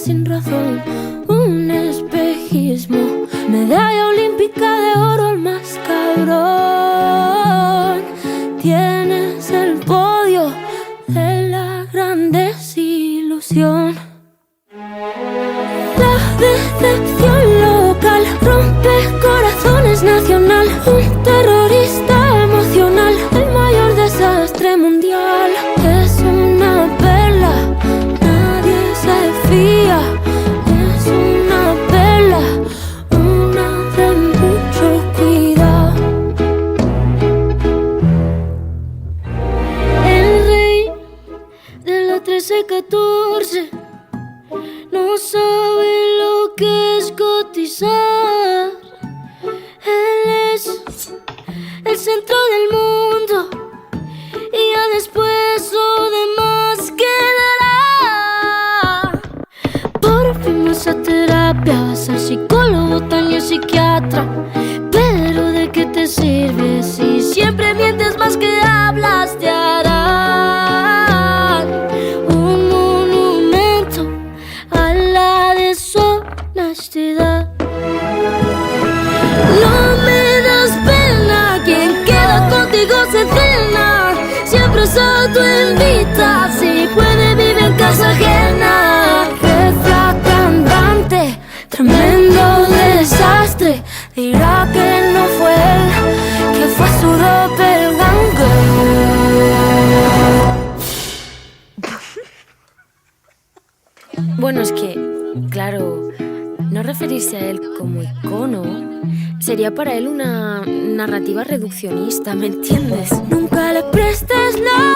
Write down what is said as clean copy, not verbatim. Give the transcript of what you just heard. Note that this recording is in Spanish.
sin razón, un espejismo, medalla olímpica de oro al más cabrón. Tienes el podio de la gran desilusión. La decepción local rompe corazones nacional, un terrorista emocional, el mayor desastre mundial. Es una perla, nadie se fía. Es una perla, una de mucho cuidado. El rey de la 13-14 no sabe lo que es cotizar. Él es el centro del mundo y ya después lo demás quedará. Por fin vas a terapia, vas al psicólogo, Tania psiquiatra. Pero ¿de qué te sirve si siempre mientes más que hablas? Te harán un monumento a la deshonestidad. No me das pena, quien queda contigo se cena. Siempre autoinvita, si puede vive en casa ajena. Refracandante, tremendo desastre. Dirá que no fue él, que fue su doppelganger. Bueno, es que, claro, no referirse a él como icono sería para él una narrativa reduccionista, ¿me entiendes? Nunca le prestes la